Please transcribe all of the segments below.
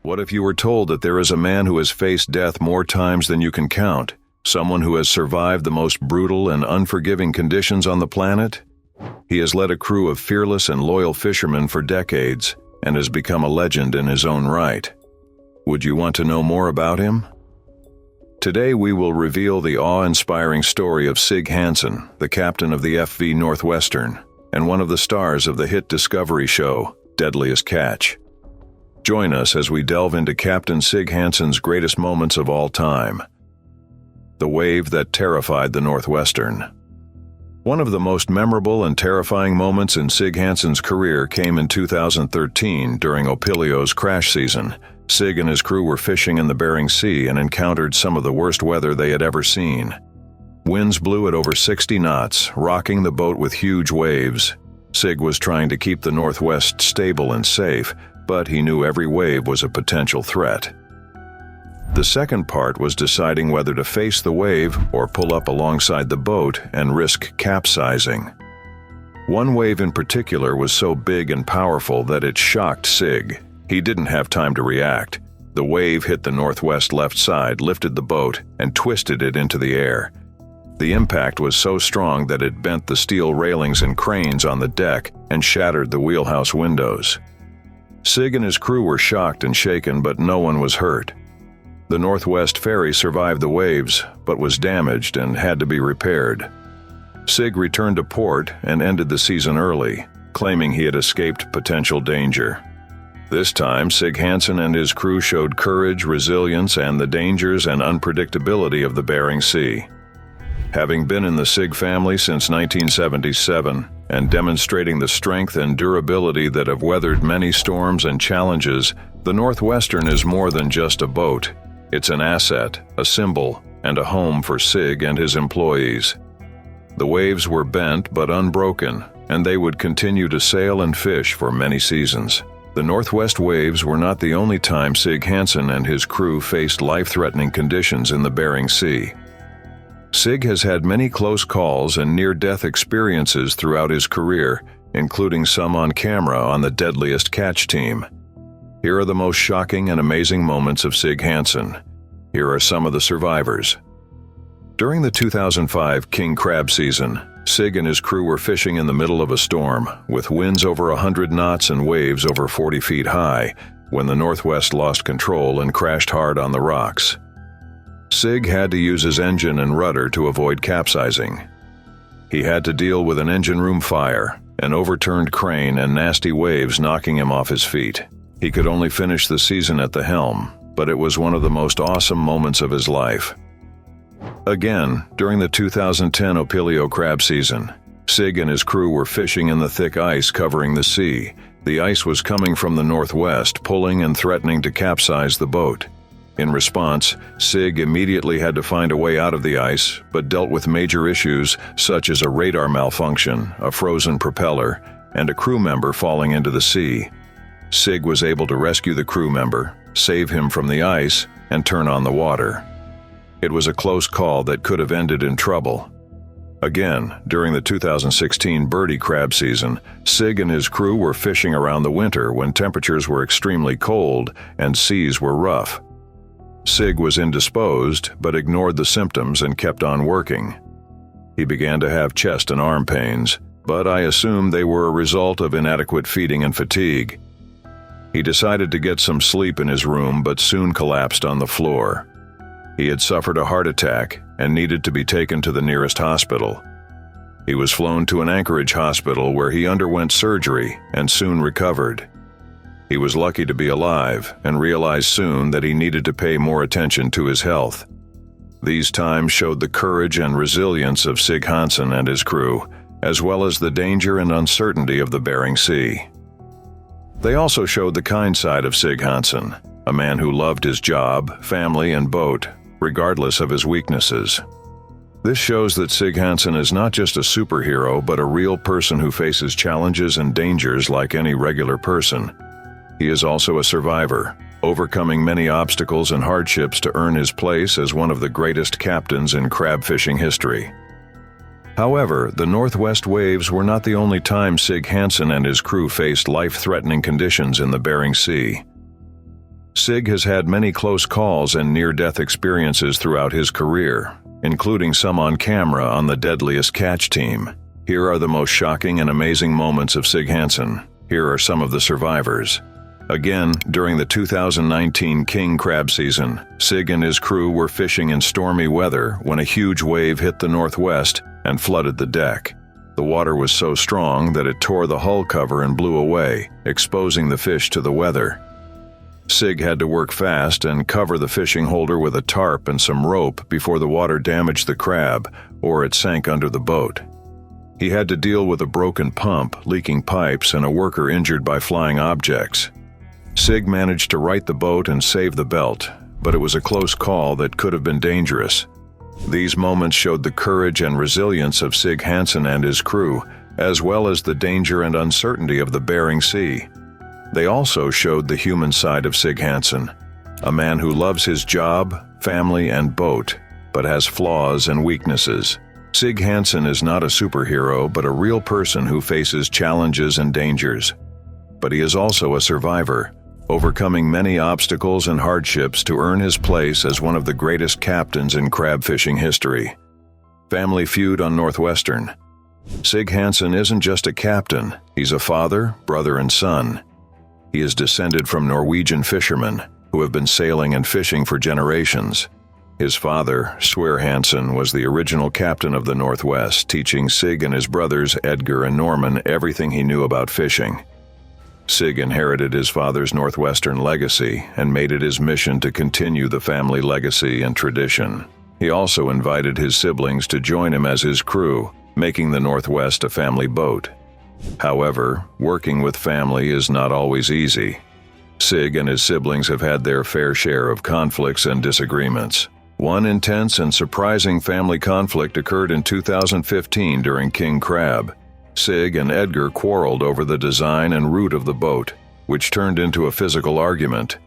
What if you were told that there is a man who has faced death more times than you can count, someone who has survived the most brutal and unforgiving conditions on the planet? He has led a crew of fearless and loyal fishermen for decades and has become a legend in his own right. Would you want to know more about him? Today we will reveal the awe-inspiring story of Sig Hansen, the captain of the FV Northwestern, and one of the stars of the hit discovery show, Deadliest Catch. Join us as we delve into Captain Sig Hansen's greatest moments of all time. The wave that terrified the Northwestern. One of the most memorable and terrifying moments in Sig Hansen's career came in 2013 during Opilio's crash season. Sig and his crew were fishing in the Bering Sea and encountered some of the worst weather they had ever seen. Winds blew at over 60 knots, rocking the boat with huge waves. Sig was trying to keep the Northwest stable and safe, but he knew every wave was a potential threat. The second part was deciding whether to face the wave or pull up alongside the boat and risk capsizing. One wave in particular was so big and powerful that it shocked Sig. He didn't have time to react. The wave hit the northwest left side, lifted the boat, and twisted it into the air. The impact was so strong that it bent the steel railings and cranes on the deck and shattered the wheelhouse windows. Sig and his crew were shocked and shaken, but no one was hurt. The Northwest ferry survived the waves, but was damaged and had to be repaired. Sig returned to port and ended the season early, claiming he had escaped potential danger. This time, Sig Hansen and his crew showed courage, resilience, and the dangers and unpredictability of the Bering Sea. Having been in the Sig family since 1977 and demonstrating the strength and durability that have weathered many storms and challenges, the Northwestern is more than just a boat. It's an asset, a symbol, and a home for Sig and his employees. The waves were bent but unbroken, and they would continue to sail and fish for many seasons. The Northwest waves were not the only time Sig Hansen and his crew faced life-threatening conditions in the Bering Sea. Sig has had many close calls and near-death experiences throughout his career, including some on camera on the Deadliest Catch team. Here are the most shocking and amazing moments of Sig Hansen. Here are some of the survivors. During the 2005 king crab season, Sig and his crew were fishing in the middle of a storm, with winds over 100 knots and waves over 40 feet high, when the Northwest lost control and crashed hard on the rocks. Sig had to use his engine and rudder to avoid capsizing. He had to deal with an engine room fire, an overturned crane, and nasty waves knocking him off his feet. He could only finish the season at the helm, but it was one of the most awesome moments of his life. Again, during the 2010 Opilio crab season, Sig and his crew were fishing in the thick ice covering the sea. The ice was coming from the northwest, pulling and threatening to capsize the boat. In response, Sig immediately had to find a way out of the ice, but dealt with major issues such as a radar malfunction, a frozen propeller, and a crew member falling into the sea. Sig was able to rescue the crew member, save him from the ice, and turn on the water. It was a close call that could have ended in trouble. Again, during the 2016 birdie crab season, Sig and his crew were fishing around the winter when temperatures were extremely cold and seas were rough. Sig was indisposed, but ignored the symptoms and kept on working. He began to have chest and arm pains, but I assumed they were a result of inadequate feeding and fatigue. He decided to get some sleep in his room, but soon collapsed on the floor. He had suffered a heart attack and needed to be taken to the nearest hospital. He was flown to an Anchorage hospital where he underwent surgery and soon recovered. He was lucky to be alive and realized soon that he needed to pay more attention to his health. These times showed the courage and resilience of Sig Hansen and his crew, as well as the danger and uncertainty of the Bering Sea. They also showed the kind side of Sig Hansen, a man who loved his job, family, and boat, regardless of his weaknesses. This shows that Sig Hansen is not just a superhero, but a real person who faces challenges and dangers like any regular person. He is also a survivor, overcoming many obstacles and hardships to earn his place as one of the greatest captains in crab fishing history. However, the Northwest waves were not the only time Sig Hansen and his crew faced life-threatening conditions in the Bering Sea. Sig has had many close calls and near-death experiences throughout his career, including some on camera on the Deadliest Catch team. Here are the most shocking and amazing moments of Sig Hansen. Here are some of the survivors. Again, during the 2019 king crab season, Sig and his crew were fishing in stormy weather when a huge wave hit the Northwest and flooded the deck. The water was so strong that it tore the hull cover and blew away, exposing the fish to the weather. Sig had to work fast and cover the fishing holder with a tarp and some rope before the water damaged the crab or it sank under the boat. He had to deal with a broken pump, leaking pipes, and a worker injured by flying objects. Sig managed to right the boat and save the belt, but it was a close call that could have been dangerous. These moments showed the courage and resilience of Sig Hansen and his crew, as well as the danger and uncertainty of the Bering Sea. They also showed the human side of Sig Hansen, a man who loves his job, family, and boat, but has flaws and weaknesses. Sig Hansen is not a superhero, but a real person who faces challenges and dangers. But he is also a survivor, overcoming many obstacles and hardships to earn his place as one of the greatest captains in crab fishing history. Family feud on Northwestern. Sig Hansen isn't just a captain, he's a father, brother, and son. He is descended from Norwegian fishermen who have been sailing and fishing for generations. His father, Swear Hansen, was the original captain of the Northwest, teaching Sig and his brothers Edgar and Norman everything he knew about fishing. Sig inherited his father's Northwestern legacy and made it his mission to continue the family legacy and tradition. He also invited his siblings to join him as his crew, making the Northwest a family boat. However, working with family is not always easy. Sig and his siblings have had their fair share of conflicts and disagreements. One intense and surprising family conflict occurred in 2015 during King Crab. Sig and Edgar quarreled over the design and route of the boat, which turned into a physical argument.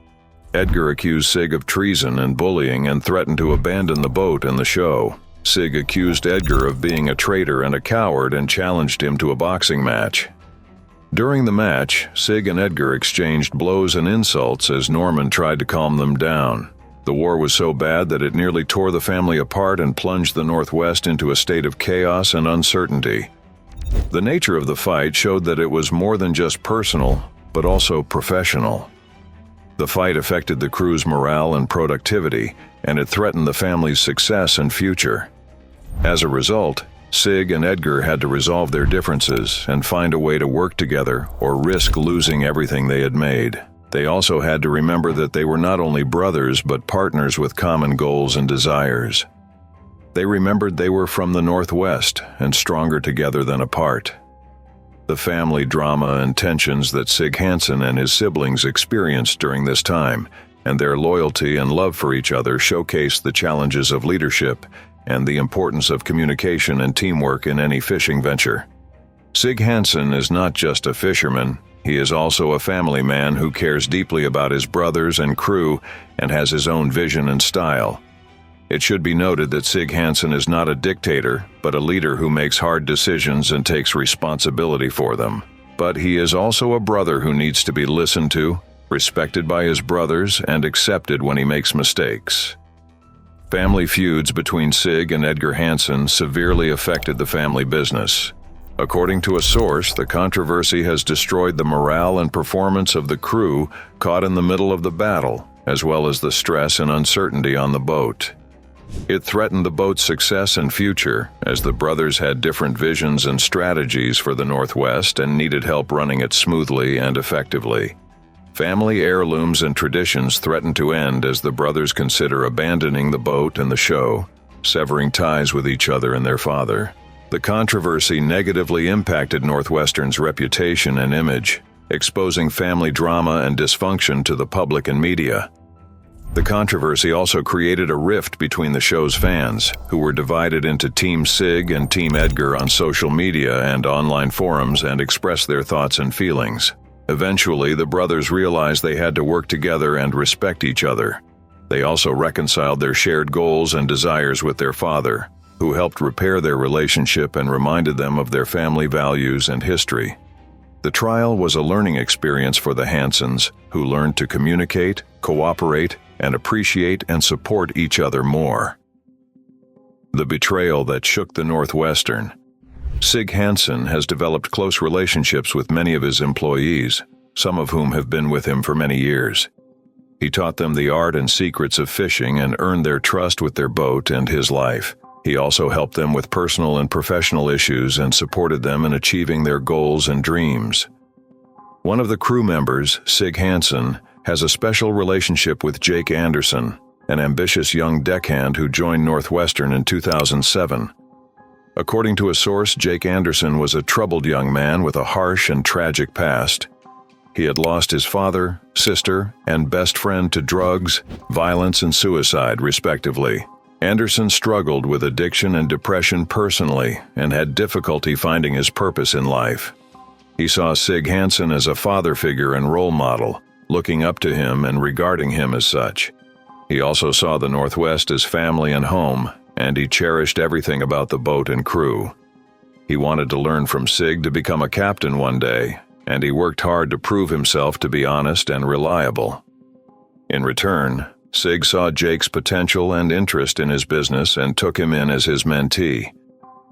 Edgar accused Sig of treason and bullying and threatened to abandon the boat and the show. Sig accused Edgar of being a traitor and a coward and challenged him to a boxing match. During the match, Sig and Edgar exchanged blows and insults as Norman tried to calm them down. The war was so bad that it nearly tore the family apart and plunged the Northwest into a state of chaos and uncertainty. The nature of the fight showed that it was more than just personal, but also professional. The fight affected the crew's morale and productivity, and it threatened the family's success and future. As a result, Sig and Edgar had to resolve their differences and find a way to work together or risk losing everything they had made. They also had to remember that they were not only brothers but partners with common goals and desires. They remembered they were from the Northwest and stronger together than apart. The family drama and tensions that Sig Hansen and his siblings experienced during this time, and their loyalty and love for each other showcased the challenges of leadership and the importance of communication and teamwork in any fishing venture. Sig Hansen is not just a fisherman, he is also a family man who cares deeply about his brothers and crew and has his own vision and style. It should be noted that Sig Hansen is not a dictator, but a leader who makes hard decisions and takes responsibility for them. But he is also a brother who needs to be listened to, respected by his brothers, and accepted when he makes mistakes. Family feuds between Sig and Edgar Hansen severely affected the family business. According to a source, the controversy has destroyed the morale and performance of the crew caught in the middle of the battle, as well as the stress and uncertainty on the boat. It threatened the boat's success and future, as the brothers had different visions and strategies for the Northwest and needed help running it smoothly and effectively. Family heirlooms and traditions threatened to end as the brothers consider abandoning the boat and the show, severing ties with each other and their father. The controversy negatively impacted Northwestern's reputation and image, exposing family drama and dysfunction to the public and media. The controversy also created a rift between the show's fans, who were divided into Team Sig and Team Edgar on social media and online forums and expressed their thoughts and feelings. Eventually, the brothers realized they had to work together and respect each other. They also reconciled their shared goals and desires with their father, who helped repair their relationship and reminded them of their family values and history. The trial was a learning experience for the Hansens, who learned to communicate, cooperate, and appreciate and support each other more. The betrayal that shook the Northwestern. Sig Hansen has developed close relationships with many of his employees, some of whom have been with him for many years. He taught them the art and secrets of fishing and earned their trust with their boat and his life. He also helped them with personal and professional issues and supported them in achieving their goals and dreams. One of the crew members, Sig Hansen, has a special relationship with Jake Anderson, an ambitious young deckhand who joined Northwestern in 2007. According to a source, Jake Anderson was a troubled young man with a harsh and tragic past. He had lost his father, sister, and best friend to drugs, violence, and suicide, respectively. Anderson struggled with addiction and depression personally and had difficulty finding his purpose in life. He saw Sig Hansen as a father figure and role model, looking up to him and regarding him as such. He also saw the Northwest as family and home, and he cherished everything about the boat and crew. He wanted to learn from Sig to become a captain one day, and he worked hard to prove himself to be honest and reliable. In return, Sig saw Jake's potential and interest in his business and took him in as his mentee.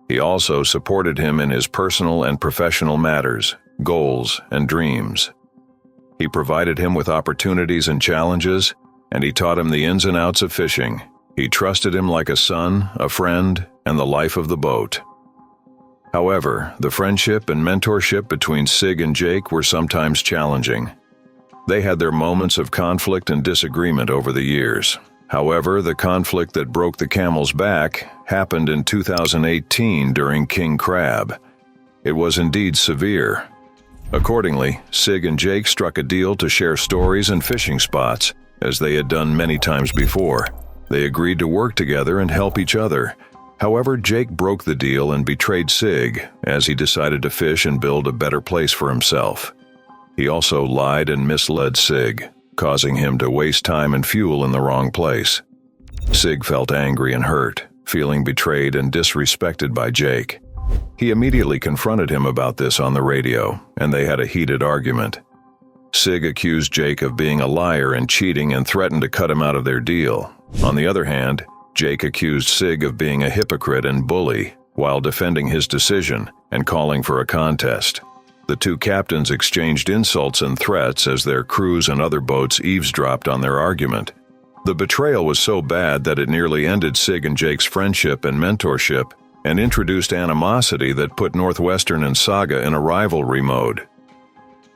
He also supported him in his personal and professional matters, goals, and dreams. He provided him with opportunities and challenges, and he taught him the ins and outs of fishing. He trusted him like a son, a friend, and the life of the boat. However, the friendship and mentorship between Sig and Jake were sometimes challenging. They had their moments of conflict and disagreement over the years. However, the conflict that broke the camel's back happened in 2018 during King Crab. It was indeed severe. Accordingly, Sig and Jake struck a deal to share stories and fishing spots, as they had done many times before. They agreed to work together and help each other. However, Jake broke the deal and betrayed Sig as he decided to fish and build a better place for himself. He also lied and misled Sig, causing him to waste time and fuel in the wrong place. Sig felt angry and hurt, feeling betrayed and disrespected by Jake. He immediately confronted him about this on the radio, and they had a heated argument. Sig accused Jake of being a liar and cheating and threatened to cut him out of their deal. On the other hand, Jake accused Sig of being a hypocrite and bully while defending his decision and calling for a contest. The two captains exchanged insults and threats as their crews and other boats eavesdropped on their argument. The betrayal was so bad that it nearly ended Sig and Jake's friendship and mentorship and introduced animosity that put Northwestern and Saga in a rivalry mode.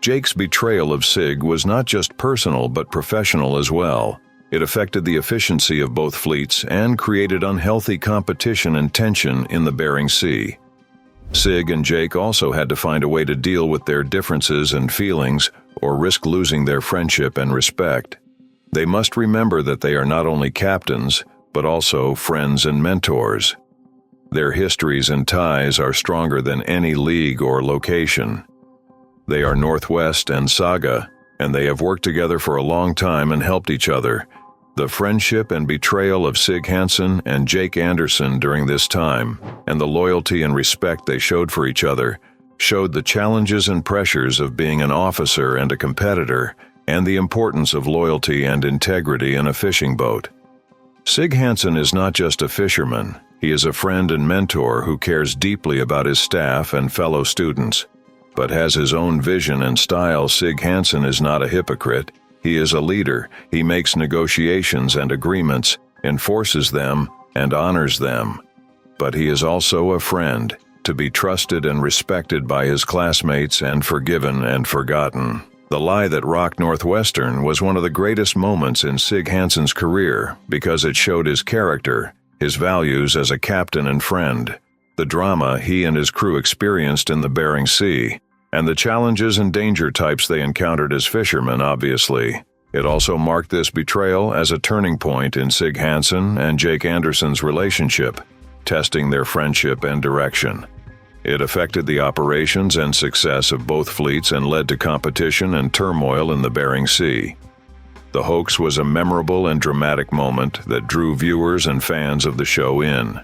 Jake's betrayal of Sig was not just personal but professional as well. It affected the efficiency of both fleets and created unhealthy competition and tension in the Bering Sea. Sig and Jake also had to find a way to deal with their differences and feelings or risk losing their friendship and respect. They must remember that they are not only captains, but also friends and mentors. Their histories and ties are stronger than any league or location. They are Northwest and Saga, and they have worked together for a long time and helped each other. The friendship and betrayal of Sig Hansen and Jake Anderson during this time, and the loyalty and respect they showed for each other, showed the challenges and pressures of being an officer and a competitor, and the importance of loyalty and integrity in a fishing boat. Sig Hansen is not just a fisherman, he is a friend and mentor who cares deeply about his staff and fellow students. But has his own vision and style. Sig Hansen is not a hypocrite. He is a leader. He makes negotiations and agreements, enforces them, and honors them. But he is also a friend, to be trusted and respected by his classmates and forgiven and forgotten. The lie that rocked Northwestern was one of the greatest moments in Sig Hansen's career because it showed his character, his values as a captain and friend, the drama he and his crew experienced in the Bering Sea, and the challenges and danger types they encountered as fishermen, obviously. It also marked this betrayal as a turning point in Sig Hansen and Jake Anderson's relationship, testing their friendship and direction. It affected the operations and success of both fleets and led to competition and turmoil in the Bering Sea. The hoax was a memorable and dramatic moment that drew viewers and fans of the show in.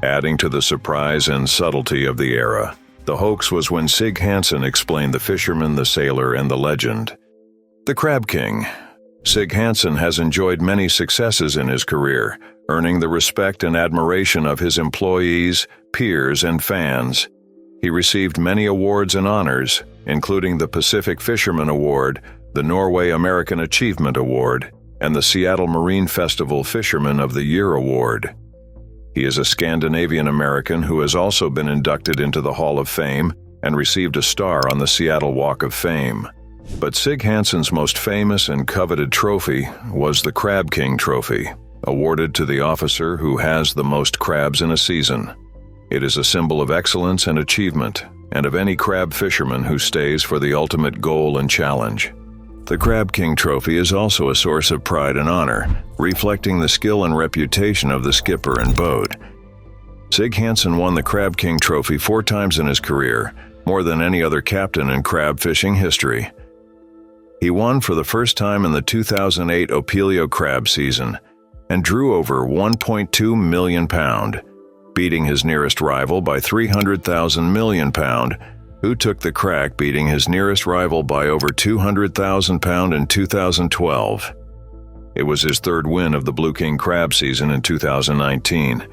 Adding to the surprise and subtlety of the era, the hoax was when Sig Hansen explained the fisherman, the sailor, and the legend. The Crab King. Sig Hansen has enjoyed many successes in his career, earning the respect and admiration of his employees, peers, and fans. He received many awards and honors, including the Pacific Fisherman Award, the Norway American Achievement Award, and the Seattle Marine Festival Fisherman of the Year Award. He is a Scandinavian American who has also been inducted into the Hall of Fame and received a star on the Seattle Walk of Fame. But Sig Hansen's most famous and coveted trophy was the Crab King Trophy, awarded to the officer who has the most crabs in a season. It is a symbol of excellence and achievement, and of any crab fisherman who stays for the ultimate goal and challenge. The Crab King Trophy is also a source of pride and honor, reflecting the skill and reputation of the skipper and boat. Sig Hansen won the Crab King Trophy 4 times in his career, more than any other captain in crab fishing history. He won for the first time in the 2008 Opelio crab season and drew over 1.2 million pound, beating his nearest rival by 300,000 million pound, who took the crack, beating his nearest rival by over 200,000 pound in 2012. It was his 3rd win of the Blue King crab season in 2019.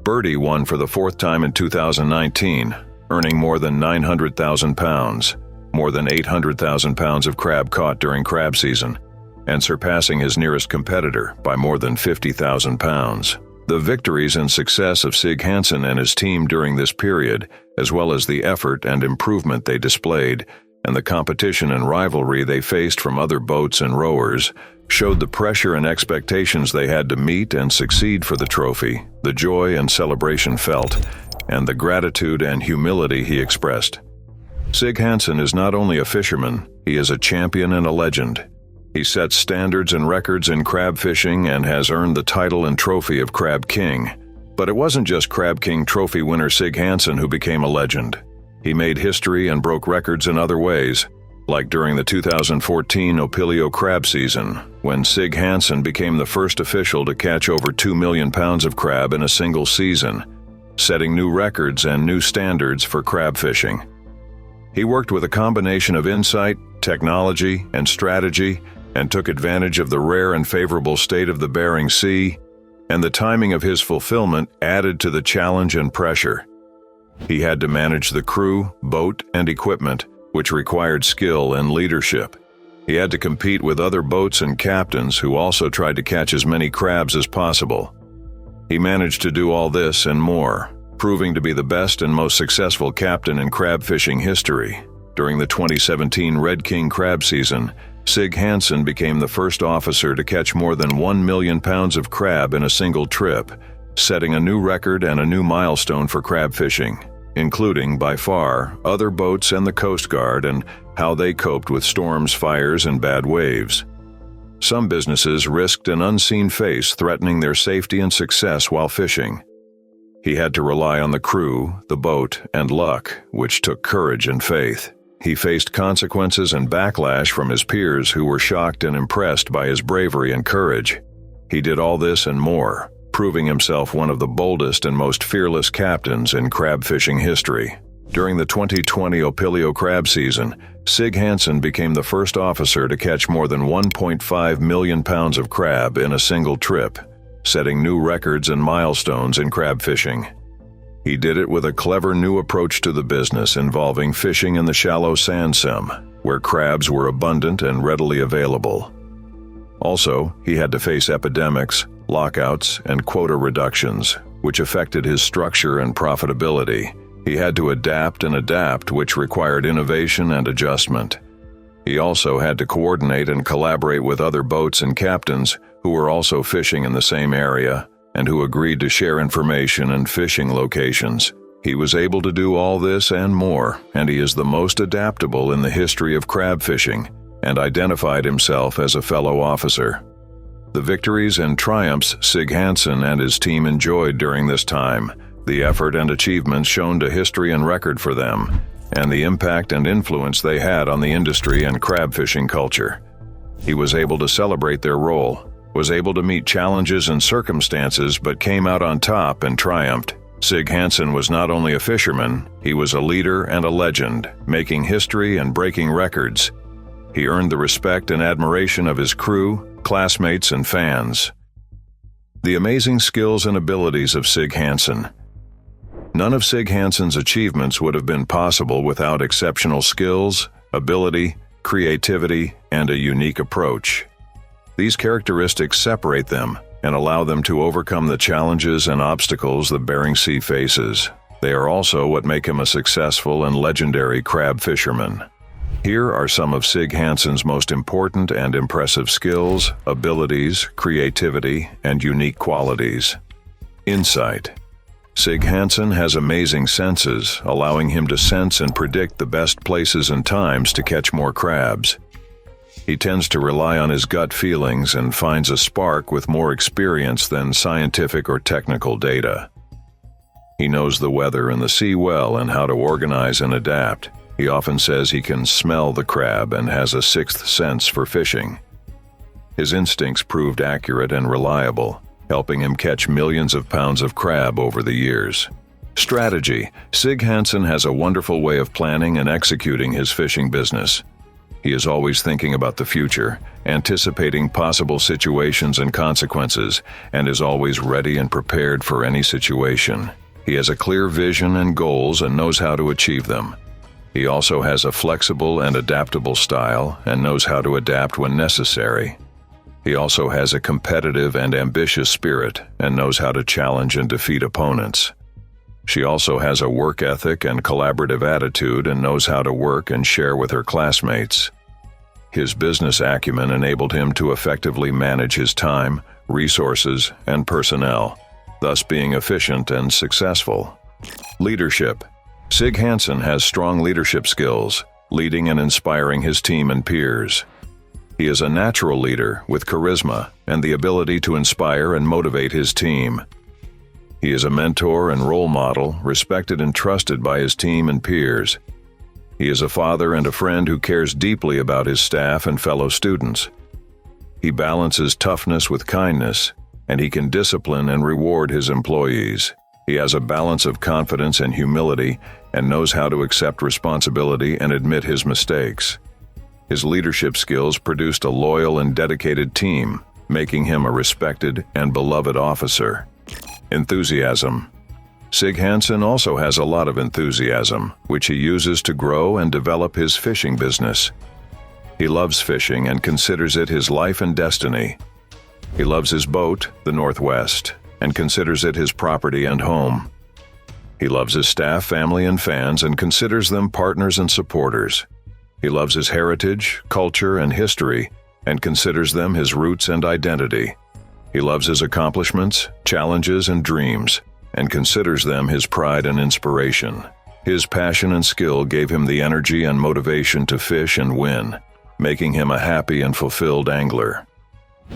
Birdie won for the 4th time in 2019, earning more than 900,000 pounds, more than 800,000 pounds of crab caught during crab season, and surpassing his nearest competitor by more than 50,000 pounds. The victories and success of Sig Hansen and his team during this period, as well as the effort and improvement they displayed, and the competition and rivalry they faced from other boats and rowers, showed the pressure and expectations they had to meet and succeed for the trophy, the joy and celebration felt, and the gratitude and humility he expressed. Sig Hansen is not only a fisherman, he is a champion and a legend. He sets standards and records in crab fishing and has earned the title and trophy of Crab King. But it wasn't just Crab King Trophy winner Sig Hansen who became a legend. He made history and broke records in other ways, like during the 2014 Opelio crab season, when Sig Hansen became the first official to catch over 2 million pounds of crab in a single season, setting new records and new standards for crab fishing. He worked with a combination of insight, technology, and strategy, and took advantage of the rare and favorable state of the Bering Sea, and the timing of his fulfillment added to the challenge and pressure. He had to manage the crew, boat, and equipment, which required skill and leadership. He had to compete with other boats and captains who also tried to catch as many crabs as possible. He managed to do all this and more, proving to be the best and most successful captain in crab fishing history. During the 2017 Red King crab season, Sig Hansen became the first officer to catch more than 1 million pounds of crab in a single trip, setting a new record and a new milestone for crab fishing, including, by far, other boats and the Coast Guard and how they coped with storms, fires, and bad waves. Some businesses risked an unseen face threatening their safety and success while fishing. He had to rely on the crew, the boat, and luck, which took courage and faith. He faced consequences and backlash from his peers who were shocked and impressed by his bravery and courage. He did all this and more, proving himself one of the boldest and most fearless captains in crab fishing history. During the 2020 Opelio crab season, Sig Hansen became the first officer to catch more than 1.5 million pounds of crab in a single trip, setting new records and milestones in crab fishing. He did it with a clever new approach to the business involving fishing in the shallow sand sim, where crabs were abundant and readily available. Also, he had to face epidemics, lockouts, and quota reductions, which affected his structure and profitability. He had to adapt, which required innovation and adjustment. He also had to coordinate and collaborate with other boats and captains who were also fishing in the same area and who agreed to share information and fishing locations. He was able to do all this and more, and he is the most adaptable in the history of crab fishing, and identified himself as a fellow officer. The victories and triumphs Sig Hansen and his team enjoyed during this time, the effort and achievements shown to history and record for them, and the impact and influence they had on the industry and crab fishing culture. He was able to celebrate their role, was able to meet challenges and circumstances, but came out on top and triumphed. Sig Hansen was not only a fisherman, he was a leader and a legend, making history and breaking records. He earned the respect and admiration of his crew, classmates, and fans. The amazing skills and abilities of Sig Hansen. None of Sig Hansen's achievements would have been possible without exceptional skills, ability, creativity, and a unique approach. These characteristics separate them and allow them to overcome the challenges and obstacles the Bering Sea faces. They are also what make him a successful and legendary crab fisherman. Here are some of Sig Hansen's most important and impressive skills, abilities, creativity, and unique qualities. Insight. Sig Hansen has amazing senses, allowing him to sense and predict the best places and times to catch more crabs. He tends to rely on his gut feelings and finds a spark with more experience than scientific or technical data. He knows the weather and the sea well and how to organize and adapt. He often says he can smell the crab and has a sixth sense for fishing. His instincts proved accurate and reliable, helping him catch millions of pounds of crab over the years. Strategy. Sig Hansen has a wonderful way of planning and executing his fishing business. He is always thinking about the future, anticipating possible situations and consequences, and is always ready and prepared for any situation. He has a clear vision and goals and knows how to achieve them. He also has a flexible and adaptable style and knows how to adapt when necessary. He also has a competitive and ambitious spirit and knows how to challenge and defeat opponents. She also has a work ethic and collaborative attitude and knows how to work and share with her classmates. His business acumen enabled him to effectively manage his time, resources, and personnel, thus being efficient and successful. Leadership. Sig Hansen has strong leadership skills, leading and inspiring his team and peers. He is a natural leader with charisma and the ability to inspire and motivate his team. He is a mentor and role model, respected and trusted by his team and peers. He is a father and a friend who cares deeply about his staff and fellow students. He balances toughness with kindness, and he can discipline and reward his employees. He has a balance of confidence and humility and knows how to accept responsibility and admit his mistakes. His leadership skills produced a loyal and dedicated team, making him a respected and beloved officer. Enthusiasm. Sig Hansen also has a lot of enthusiasm, which he uses to grow and develop his fishing business. He loves fishing and considers it his life and destiny. He loves his boat, the Northwest, and considers it his property and home. He loves his staff, family, and fans and considers them partners and supporters. He loves his heritage, culture, and history and considers them his roots and identity. He loves his accomplishments, challenges, and dreams and considers them his pride and inspiration. His passion and skill gave him the energy and motivation to fish and win, making him a happy and fulfilled angler.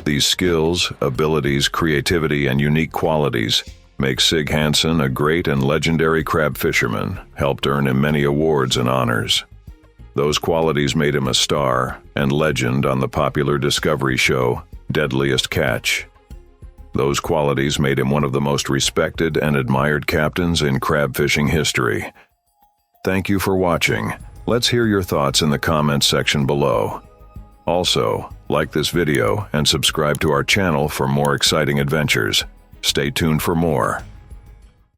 These skills, abilities, creativity, and unique qualities make Sig Hansen a great and legendary crab fisherman, helped earn him many awards and honors. Those qualities made him a star and legend on the popular discovery show, Deadliest Catch. Those qualities made him one of the most respected and admired captains in crab fishing history. Thank you for watching. Let's hear your thoughts in the comments section below. Also, like this video and subscribe to our channel for more exciting adventures. Stay tuned for more.